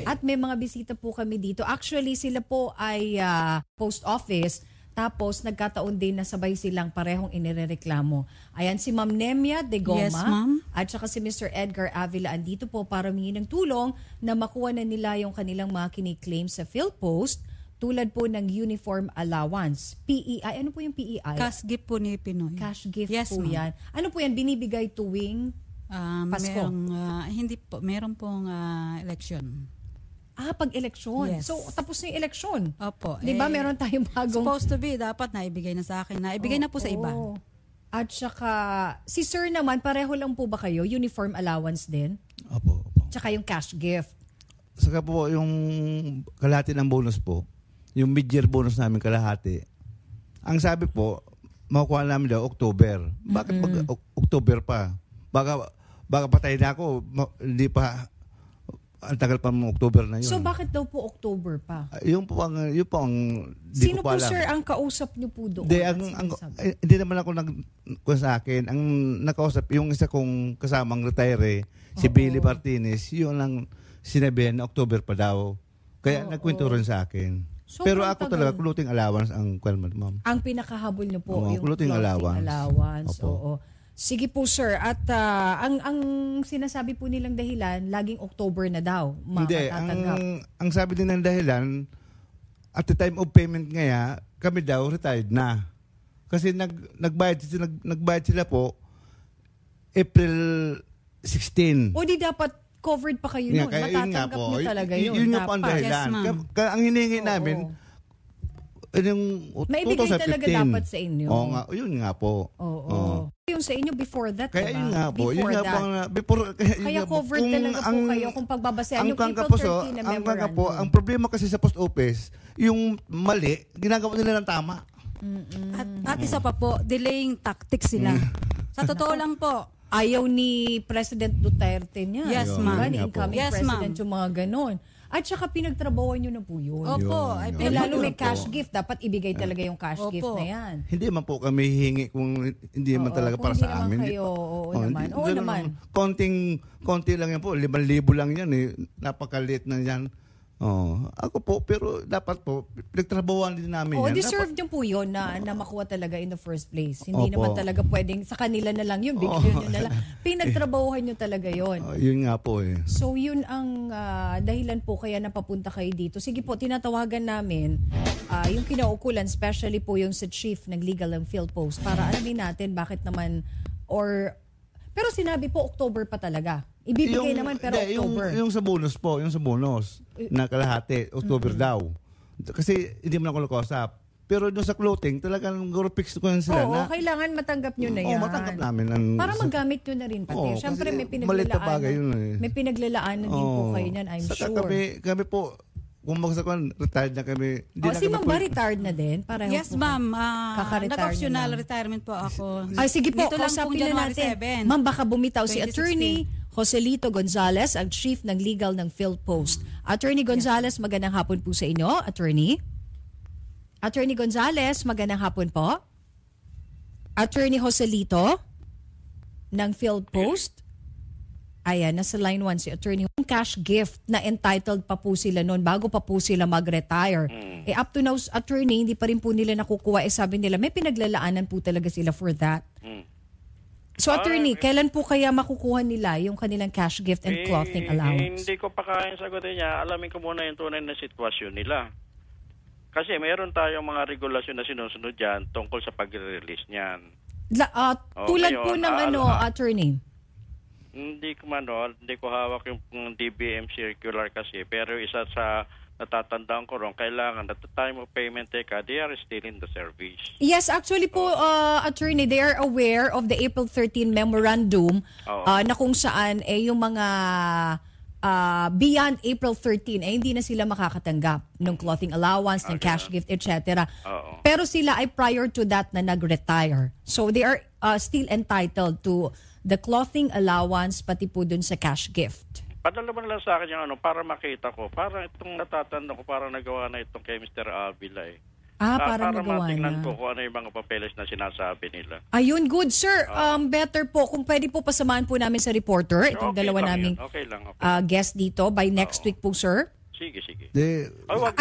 At may mga bisita po kami dito. Actually, sila po ay post office. Tapos, nagkataon din na sabay silang parehong inirereklamo. Ayan, si Ma'am Nemia de Goma. Yes, ma'am. At saka si Mr. Edgar Avila andito po para humingi ng tulong na makuha na nila yung kanilang mga kiniklaim sa PhilPost tulad po ng uniform allowance. PEI, ano po yung PEI? Cash gift po ni Pinoy. Cash gift Yes, po ma'am. yan. Ano po yan? Binibigay tuwing Pasko? Hindi po. Meron pong election. Pag-eleksyon. Yes. So, tapos na yung eleksyon. Opo. Di ba meron tayong bagong... Supposed to be, dapat naibigay na sa akin. Naibigay na po sa iba. At saka, si sir naman, pareho lang po ba kayo? Uniform allowance din? Opo. Tsaka yung cash gift? Saka po yung kalahati ng bonus po, yung mid-year bonus namin kalahati, ang sabi po, makukuha namin daw October. Bakit October pa? Baka patay na ako, hindi pa, ang tagal pa ng October na yun. So bakit daw po October pa? Yung po ang Sino po sir ang kausap niyo po doon? Hindi naman ako sa akin. Ang nakausap, yung isa kong kasamang retire, si Billy Martinez, yun ang sinabihan na October pa daw. Kaya nagkwento rin sa akin. So, pero ako talaga, clothing allowance ang kwento, ma'am. Ang pinakahabol niyo po, yung clothing allowance. Oo. Sige po sir, at ang sinasabi po nilang dahilan, laging October na daw makatatanggap. Hindi, ang sabi din ng dahilan, at the time of payment ngaya, kami daw retired na. Kasi nagbayad sila po April 16. O di dapat covered pa kayo nun. Matatanggap nyo talaga yun. Yun yung po ang dahilan. Yes, ang hinihingi namin, yung maibigay talaga dapat sa inyo. Oo nga, yun nga po. Oo. Yung sa inyo before that, kaya diba? Yun nga po. Kaya covered talaga po kayo kung pagbabasehan yung April 13 na memorandum. Ang problema kasi sa post office, yung mali, ginagawa nila ng tama. At isa pa po, delaying tactics sila. Sa totoo lang po, ayaw ni President Duterte niya. Yes, ma'am. Ni incoming president yung mga ganon. At saka pinagtrabawan nyo na po yun. Opo. Lalo may cash gift. Dapat ibigay talaga yung cash gift na yan. Hindi man po kami hihingi kung hindi man talaga para sa amin. Oo naman. Konti lang yan po. 5,000 lang yan eh. Napakaliit na yan. Ako po, pero dapat po, pinagtrabawan din namin yan. Deserve nyo po yun na makuha talaga in the first place. Hindi naman talaga pwedeng sa kanila na lang yun, bigyan nyo na lang. Pinagtrabahuhan nyo talaga yun. Yun nga po eh. So yun ang dahilan po kaya napapunta kayo dito. Sige po, tinatawagan namin yung kinaukulan, especially po yung sa chief ng legal ng PhilPost para alamin natin bakit naman pero sinabi po October pa talaga. Ibibigay naman pero October. Yung sa bonus po, na kalahati, October daw. Kasi hindi mo na ako nakausap. Pero doon sa clothing, talagang fix ko yan sila. Oo, kailangan matanggap nyo na yan. Matanggap namin. Para magamit nyo na rin pati. Siyempre may pinaglalaanan. May pinaglalaanan din po kayo niyan, I'm sure. Kami po, kung magsakuan, retired na kami. Si Ma'am ba retired na din? Yes, ma'am. Nag-optional na retirement po ako. Sige po, Dito lang kausapin pong na January natin. 7. Ma'am, baka bumitaw si 2016. Attorney Joselito Gonzales, ang chief ng legal ng PhilPost. Attorney Gonzales, magandang hapon po sa inyo. Attorney Gonzales, magandang hapon po. Attorney Joselito ng PhilPost. Ayan, nasa line 1 si attorney. Yung cash gift na entitled pa po sila noon bago pa po sila mag-retire. Up to now, attorney, hindi pa rin po nila nakukuha. Sabi nila, may pinaglalaanan po talaga sila for that. So attorney, kailan po kaya makukuha nila yung kanilang cash gift and clothing allowance? Hindi ko pa kayang sagutin niya. Alamin ko muna yung tunay na sitwasyon nila. Kasi mayroon tayong mga regulasyon na sinusunod dyan tungkol sa pag-release niyan. Tulad ngayon, po ng attorney? Hindi ko hawak yung DBM circular kasi, pero isa sa natatandaan ko ron, kailangan at the time of payment they are still in the service. Yes, actually po, attorney, they are aware of the April 13 memorandum na kung saan yung mga beyond April 13 hindi na sila makakatanggap ng clothing allowance, ng cash gift, etc. Pero sila ay prior to that na nag-retire. So they are still entitled to the clothing allowance pati po dun sa cash gift. Padala mo na lang sa akin yung para makita ko. Parang itong natatanda ko, parang nagawa na itong kay Mr. Avila eh. Para magawa matingnan na. ko kung ano yung mga papeles na sinasabi nila. Ayun, good sir. Better po kung pwede po pasamahan po namin sa reporter itong Okay dalawa lang naming yun. Okay lang. guest dito by next week po, sir. Sige. Wag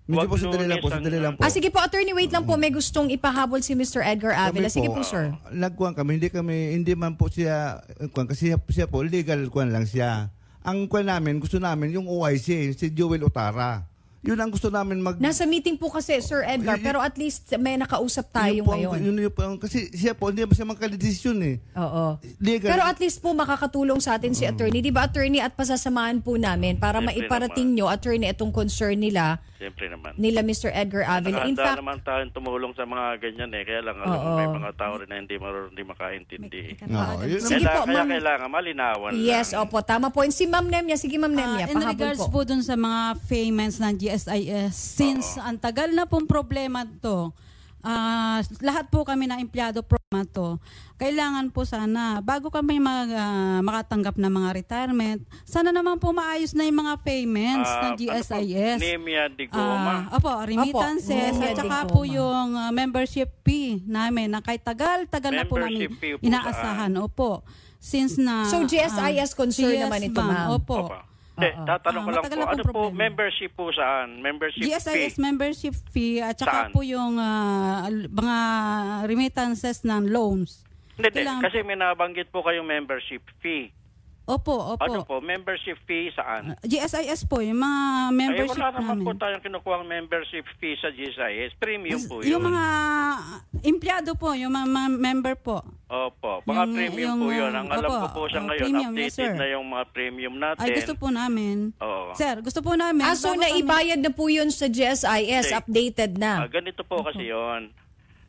Wag lang medyo po sandali lang po. Sige po, attorney, wait lang po. May gustong ipahabol si Mr. Edgar Avila. Sige po, sir. Nagkuhan kami, hindi man po siya, kasi siya po, legal kuhan lang siya. Ang kuhan namin, gusto namin yung OIC, si Joel Otara. Yun ang gusto namin Nasa meeting po kasi, Sir Edgar, pero at least may nakausap tayo ngayon. Kasi siya po, hindi ba siya magkadesisyon eh. Oo. Legal. Pero at least po makakatulong sa atin si attorney. Di ba, attorney, at pasasamahan po namin para Siyempre maiparating nyo, attorney, itong concern nila, Siyempre naman. nila Mr. Edgar Avila. In Nakahanda fact, naman tayong tumulong sa mga ganyan eh. Kaya lang, alam mo, may mga tao rin na hindi makaintindi. Sige po, Kaya ma'am. kailangan malinawan Yes, lang. opo, tama po. And si Ma'am Nemia, sige Ma'am Nemia, In pahabol regards po. po dun sa mga payments ng GSIS, since ang tagal na pong problema to, lahat po kami na empleyado problema to, kailangan po sana, bago kami makatanggap ng mga retirement, sana naman po maayos na yung mga payments ng GSIS. Nemia de Goma. Remittances, Nemia at saka de po Goma. yung membership fee namin na kahit tagal na po namin Membership fee po inaasahan. Opo. Since na... So, GSIS concern naman ito, ma'am. Opo. Opa. Tatanong ko lang matagal po, na pong ano po, problema. membership po saan? Membership GSIS fee? membership fee at saka Saan? po yung mga remittances ng loans. Hindi, Kailangan kasi may nabanggit po kayong membership fee. Opo. Ano po, membership fee saan? GSIS po, yung mga membership wala naman namin. po tayong kinukuha ang membership fee sa GSIS. Premium po yun. Yung mga empleyado po, yung mga member po. Opo, mga premium po yun. Ang alam ko po siya ngayon, premium, yes, updated sir. na yung mga premium natin. Ay, gusto po namin. Oo. Sir, gusto po namin. So, bago kami- naibayad na po yun sa GSIS, Hindi. updated na. Ganito po kasi yon.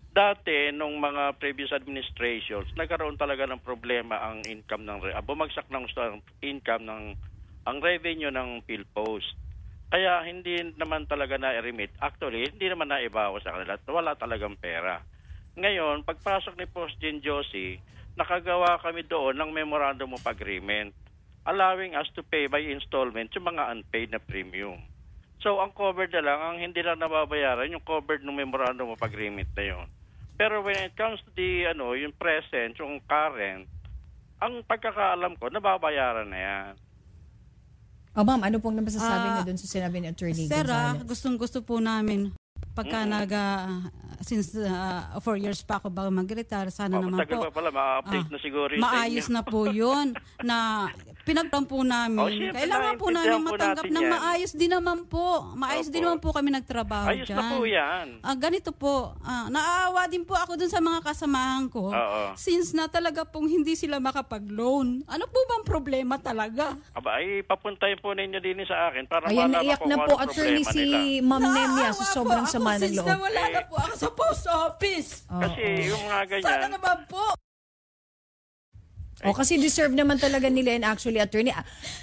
Dati, nung mga previous administrations, nagkaroon talaga ng problema ang income bumagsak ng income ang revenue ng PhilPost. Kaya hindi naman talaga na-remit. Actually, hindi naman naibawas sa kanila. Wala talagang pera. Ngayon, pagpasok ni Post Gen Josie, nakagawa kami doon ng Memorandum of Agreement allowing us to pay by installment yung mga unpaid na premium. So, ang covered na lang, ang hindi lang nababayaran, yung covered ng Memorandum of Agreement na yun. Pero when it comes to the, yung present, yung current, ang pagkakaalam ko, nababayaran na yan. Ma'am, ano pong masasabi niyo doon sa sinabi ni Attorney Sir, Gonzales? gustong-gusto po namin pagka since 4 years pa ako bago mag-retire, sana naman Matagal po. pa pala, ma-update na siguro yun sa Maayos inyo. na po yun na pinagtampo namin. Siyempre, Kailangan po namin naiintindihan po matanggap natin ng yan. maayos din naman po. Maayos din naman po kami nagtrabaho Ayos dyan. na po yan. Ganito po, naaawa din po ako dun sa mga kasamahan ko. Oo. Since na talaga pong hindi sila makapag-loan. Ano po bang problema talaga? Ay, papuntayin po ninyo din sa akin para Ayan, malaman naiyak ko na kung po anong attorney problema si nila. Ma'am Nemia sa Naawa sobrang po ako sama ng since loob. na wala na po ako sa post office. Kasi yung mga ganyan, Sana naman po. Kasi deserve naman talaga nila and actually attorney.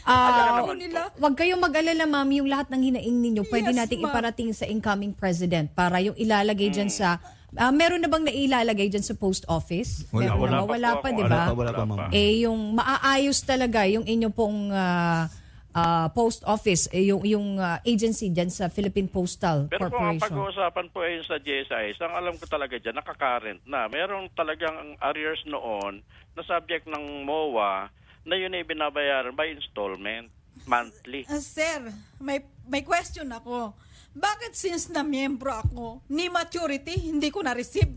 naman nila. Wag kayong mag-alala ma'am, yung lahat ng hinaing ninyo, pwede Yes, nating ma'am. iparating sa incoming president para yung ilalagay dyan sa meron na bang nailalagay dyan sa post office? Wala. Meron na ba? Wala pa Wala po pa, ako. di ba? Wala pa, ma'am. Yung maaayos talaga yung inyong pong post office, yung agency dyan sa Philippine Postal pero kung ang Corporation. pag-uusapan po ay sa GSIS, ang alam ko talaga dyan, nakaka-current na. Meron talagang arrears noon na subject ng MOA na yun ay binabayaran by installment, monthly. Sir, may question ako. Bakit since na miyembro ako, ni maturity, hindi ko na-receive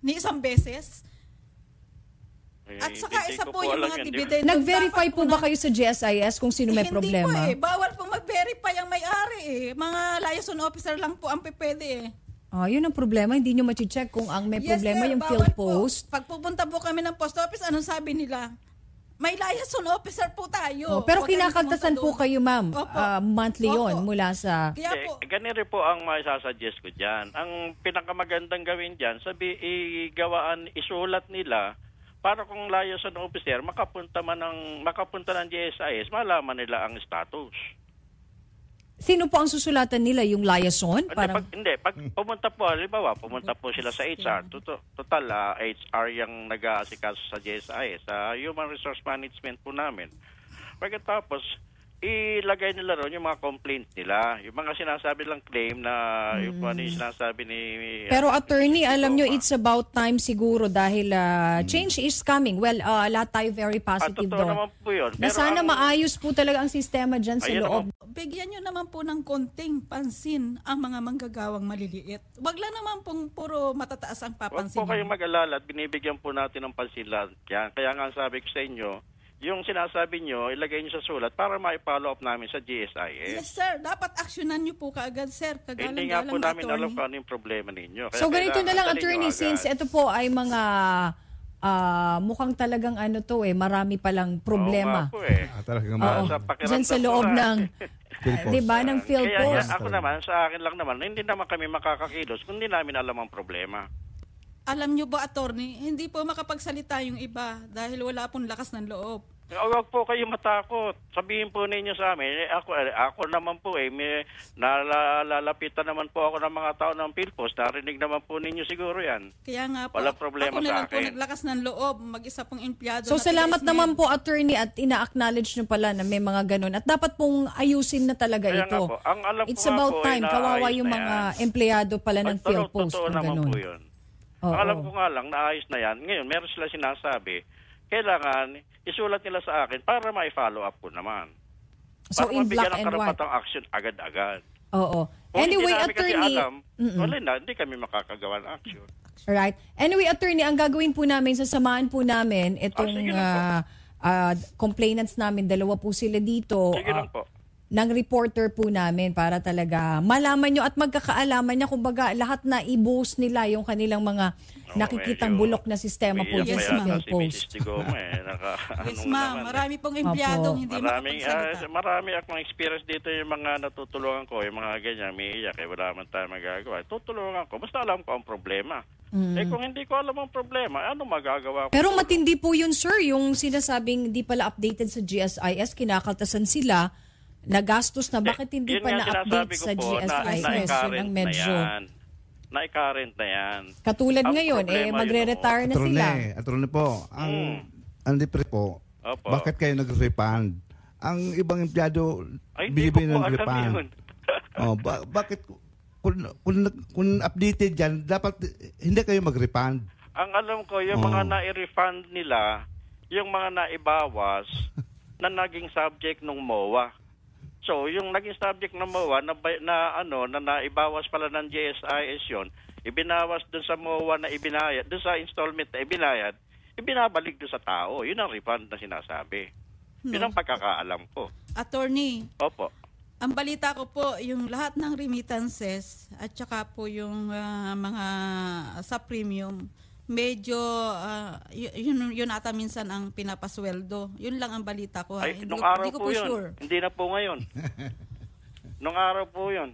ni isang beses? At saka Hindi isa ko po yung alam mga yun, di ba? dividend. Nag-verify po ba kayo sa GSIS kung sino may problema? Hindi po bawal po mag-verify ang may-ari Mga liaison officer lang po ang pwede Yun ang problema. Hindi nyo machi-check kung ang may problema sir, yung bawal field po. post. Pag pupunta po kami ng post office, anong sabi nila? May liaison officer po tayo. Pero Huwag kayong kinakaltasan pumunta po doon. kayo, ma'am. Opo. Monthly yon Opo. mula sa... Kaya po, Ganun rin po ang maisasuggest ko dyan. Ang pinakamagandang gawin dyan, isulat nila para kung liaison officer, makapunta ng GSIS, malaman nila ang status. Sino po ang susulatan nila? Yung liaison? Parang... Pag pumunta po, halimbawa, pumunta po sila sa HR. Total, HR yung nag-aasikaso sa GSIS, sa Human Resource Management po namin. Pagkatapos, ilagay nila ron yung mga complaints nila. Yung mga sinasabi lang claim na yung ano yung sinasabi ni... Pero attorney, alam nyo, it's about time siguro dahil change is coming. Well, lahat tayo very positive totoo doon. naman po yun. Na Pero sana maayos po talaga ang sistema dyan sa Ayun loob. Bigyan nyo naman po ng konting pansin ang mga manggagawang maliliit. Wag lang naman pong puro matataas ang Huwag papansin. po kayong mag-alala at binibigyan po natin ng pansin lahat yan. Kaya nga sabi ko sa inyo, yung sinasabi nyo, ilagay nyo sa sulat para ma-follow up namin sa GSIS. Yes, sir. Dapat aksyonan nyo po kaagad, sir. Hindi nga po Kagalang-galang, namin alam attorney. kung ano yung problema ninyo. Kaya So ganito na lang, kailangan attorney, dali nyo since agad. ito po ay mga mukhang talagang ano to marami palang problema. Oo nga po eh. Talagang Oo. Sa pakiramdam Dyan sa ko loob na. ng, Philpost. di ba, ng Kaya PhilPost. ako naman, sa akin lang naman, hindi naman kami makakakilos kung hindi namin alam ang problema. Alam nyo ba, attorney, hindi po makapagsalita yung iba dahil wala pong lakas ng loob. Huwag po kayo matakot. Sabihin po ninyo sa amin, ako naman po may nalalapitan naman po ako ng mga tao ng PhilPost. Narinig naman po ninyo siguro yan. Kaya nga po, Walang problema ako na sa lang po akin. naglakas ng loob, mag-isa pong empleyado. So na salamat tiis naman po, attorney, at ina-acknowledge nyo pala na may mga ganun. At dapat pong ayusin na talaga Kaya nga ito. po, ang alam ko It's nga about po, time. Kawawa inaayos yung na mga yan. empleyado pala ng PhilPost Totoo na naman ganun. po yun. Oo. Ang alam ko nga lang, naayos na yan. Ngayon, meron sila sinasabi, kailangan isulat nila sa akin para ma-follow up ko naman. So Para in black mabigyan ng and white. karapatang action agad-agad. Oo. Kung Anyway, hindi namin attorney, kasi alam, wala na, hindi kami makakagawa ng action. right. Anyway, attorney, ang gagawin po namin, sasamahan po namin itong sige lang complainants namin. Dalawa po sila dito. Sige lang po. Ng reporter po namin para talaga malaman nyo at magkakaalaman niya kumbaga lahat na i-boost nila yung kanilang mga nakikitang medyo bulok na sistema po Yes, dyan Umiiyak sa ma'am. pa yata si PhilPost. Mrs. Tigoma eh. Yes, ma'am. Marami pong empleyadong hindi makapagsalita. Marami akong experience dito yung mga natutulungan ko, yung mga ganyan, may iyak eh, wala man tayo magagawa. Tutulungan ko, basta alam ko ang problema. Eh kung hindi ko alam ang problema, ano magagawa ko? Pero matindi po yun, sir, yung sinasabing di pala updated sa GSIS, kinakaltasan sila, nagastos na, bakit hindi Yun pa nga na-update sinasabi ko sa po, GSIS? Yun na-current ang na medyo. yan. Na-current na yan. Katulad Ang ngayon, problema magre-retire na sila. Attorney po, ang depre po, Opo. bakit kayo nag-refund? Ang ibang empleyado, Ay, hindi ko binibigyan po ng alam refund. yun. Bakit, kung updated dyan, dapat hindi kayo mag-refund. Ang alam ko, yung mga na-refund nila, yung mga naibawas na naging subject ng MOA. So, yung naging subject ng MOA na naibawas pala ng GSIS yun, ibinawas dun sa MOA na ibinayad, dun sa installment na ibinayad, ibinabalik dun sa tao. Yun ang refund na sinasabi. Yun ang pagkakaalam ko. Attorney, Opo. ang balita ko po, yung lahat ng remittances at saka po yung mga sa premium, medyo yun ata minsan ang pinapasweldo. Yun lang ang balita ko. Ay, Hindi nung ko- araw hindi ko po yun. sure. Hindi na po ngayon. Nung araw po yun.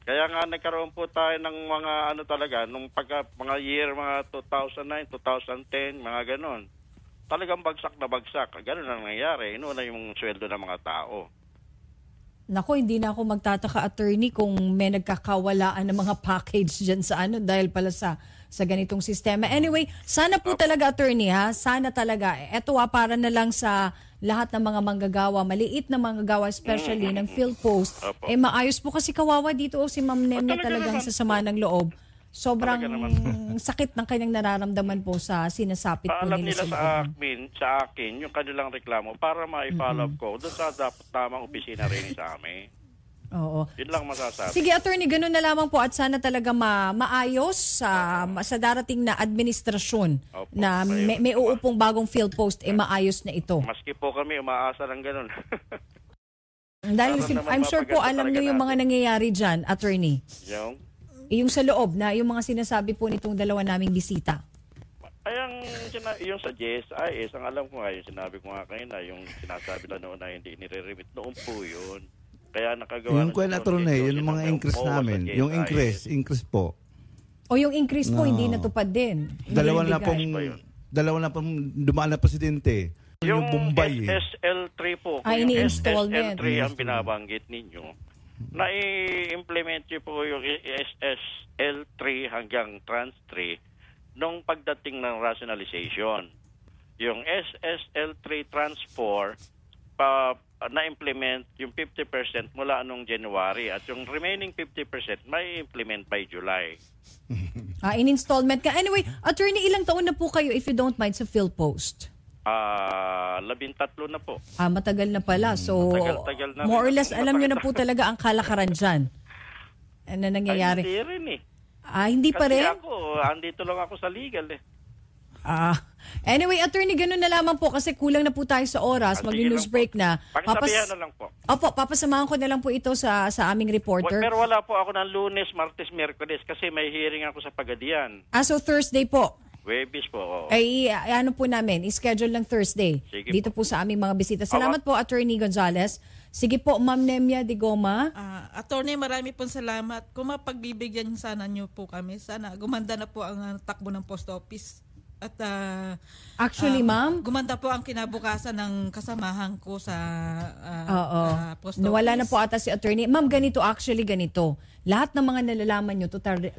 Kaya nga nagkaroon po tayo ng mga nung mga year, mga 2009, 2010, mga ganon. Talagang bagsak na bagsak. Ganon ang nangyayari. Inuna yung sweldo ng mga tao. Nako, hindi na ako magtataka, attorney, kung may nagkakawalaan ng mga package dyan sa dahil pala sa ganitong sistema. Anyway, sana po talaga, attorney, ha? Sana talaga. Eto para na lang sa lahat ng mga manggagawa, maliit na manggagawa, especially ng PhilPost. Opo. Maayos po kasi kawawa dito si Ma'am Neme talaga talagang naman sa sama ng loob. Sobrang Talaga naman sakit ng kanyang nararamdaman po sa sinasapit po Paalam nila nila sa sa loob. akin yung kanilang reklamo para ma-follow up ko doon sa tamang opisina rin sa amin. Oo. Yun lang masasabi. Sige, attorney, ganun na lamang po at sana talaga maayos sa darating na administrasyon Opo, na ayun. may uupong bagong PhilPost, maayos na ito. Maski po kami umaasa ng ganun. Dahil naman I'm sure po mapaganda alam niyo talaga yung mga natin. nangyayari dyan, attorney. Yung sa loob na, yung mga sinasabi po nitong dalawa naming bisita. Yung sa GSIS, ang alam ko nga, yung sinabi ko nga kanina, yung sinasabi na noon na hindi nire-remit, noon po yun. Kaya nakagawa Yung kwan attorney, yung mga increase namin, yung increase po. O yung increase po, No. hindi natupad din. Dalawa Hindi na bigay. pong dumaan na presidente. Yung Bombay. SSL3 po, Ay, yung ini-installment. SSL3 ang binabanggit ninyo, na-implement nyo po yung SSL3 hanggang Trans 3 nung pagdating ng rationalization. Yung SSL3 Trans 4, na-implement yung 50% mula anong January at yung remaining 50% may implement by July. In installment ka. Anyway, attorney, ilang taon na po kayo, if you don't mind, sa PhilPost? 13 na po. Matagal na pala. So, Matagal na more or rin. less, alam nyo na po talaga ang kalakaran dyan. Ano nangyayari? Ay, hindi rin eh. Hindi pa Kasi rin? andito lang ako sa legal eh. Anyway, attorney, ganun na lamang po kasi kulang na po tayo sa oras. Sige Mag-news lang po. break na. Pakisabihan na lang po. Opo, papasamahan ko na lang po ito sa aming reporter. Pero wala po ako ng Lunes, Martes, Miyerkules kasi may hearing ako sa Pagadian. So Thursday po. Webis po. Oo. Ay, ano po namin, schedule lang Thursday. Sige Dito po sa aming mga bisita. Salamat po, Attorney Gonzales. Sige po, Ma'am Nemia de Goma. Attorney, marami pong salamat. Kung mapagbibigyan sana niyo po kami, sana gumanda na po ang takbo ng post office. At Actually, ma'am, gumanda po ang kinabukasan ng kasamahan ko sa post office. Nawala na po ata si attorney. Ma'am, ganito, lahat ng mga nalalaman nyo,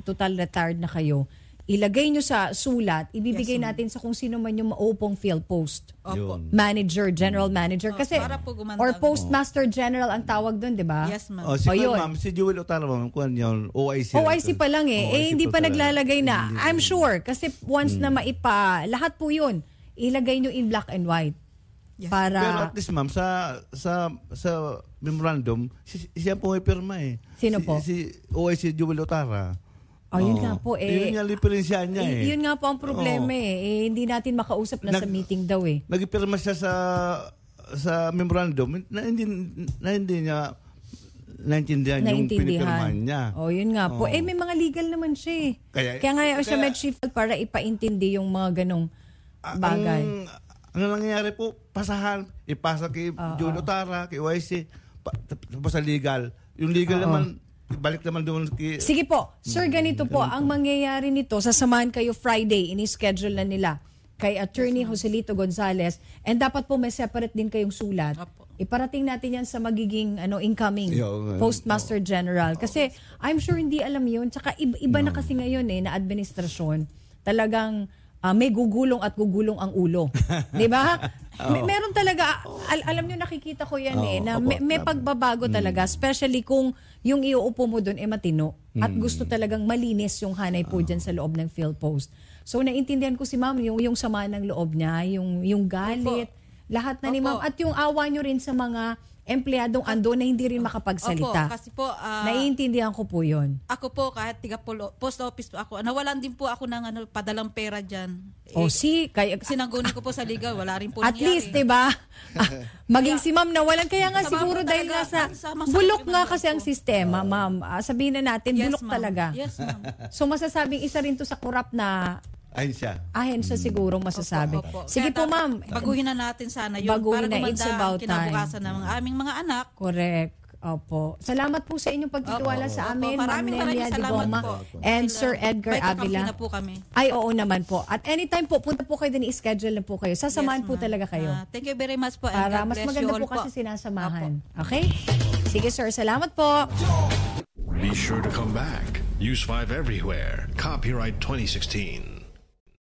total retired na kayo, ilagay nyo sa sulat, ibibigay natin sa kung sino man yung maupong PhilPost. Opo. Manager, general manager. Kasi, para po gumanda. or postmaster general ang tawag doon, di ba? Yes, ma'am. Si yun. Ma'am, si Jewel Otara, ma'am, kuhan yun, OIC. OIC pa lang eh. Hindi pa talaga. naglalagay na. I'm sure. Kasi once na lahat po yun, ilagay nyo in black and white. Yes. Para, Pero at least, ma'am, sa memorandum, siya po may pirma eh. Sino po? Si OIC Jewel Otara. yun nga po eh. Yun nga diferensyahan niya eh. Yun nga po ang problema eh. Hindi natin makausap na sa meeting daw eh. Nagpirma siya sa memorandum na hindi niya naintindihan yung pinipirmahan niya. Yun nga po. May mga legal naman siya eh. Kaya nga siya med chief para ipaintindi yung mga ganong bagay. Ang nangyayari po, pasahan, ipasa kay Jewel Otara, kay OIC, tapos sa legal. Yung legal naman, balik naman doon kay... Sige po. Sir, ganito po. Ang mangyayari nito, sasamahan kayo Friday, ini-schedule na nila kay Attorney Joselito Gonzales. And dapat po may separate din kayong sulat. Iparating natin yan sa magiging incoming Postmaster General. Kasi I'm sure hindi alam yun. Tsaka iba na kasi ngayon na administrasyon. Talagang may gugulong at gugulong ang ulo. Di ba? Meron talaga, alam nyo, nakikita ko yan na may pagbabago talaga, especially kung yung iuupo mo doon matino at gusto talagang malinis yung hanay po dyan sa loob ng PhilPost. So naintindihan ko si ma'am, yung sama ng loob niya, yung galit, lahat na ni ma'am, at yung awa nyo rin sa mga empleyadong ando na hindi rin makapagsalita. Opo, kasi po, naiintindihan ko po yun. ako po, kahit post office po ako, nawalan din po ako ng padalang pera dyan. Sinanggunin ko po sa legal, wala rin po at nangyari. least, diba? Maging si ma'am nawalan. Kaya nga siguro dahil nasa bulok nga kasi ang sistema, ma'am. Sabihin na natin, bulok talaga. Yes, ma'am. So masasabing isa rin to sa kurap na ahensya siguro masasabi. Opo. Sige po, ma'am. Baguhin na natin sana yun Baguhin para na, it's gumanda about ang kinabukasan ng aming mga anak. Correct. Opo. Salamat po sa inyong pagtitiwala sa amin, Ma'am Nemia de Goma and Sir Edgar Avila. Na po kami. Ay, oo naman po. At anytime po, punta po kayo din, i-schedule na po kayo. Sasamahan po talaga kayo. Thank you very much po. Para mas maganda po kasi sinasamahan. Okay? Sige, sir. Salamat po. Be sure to come back. Use 5 everywhere. Copyright 2016.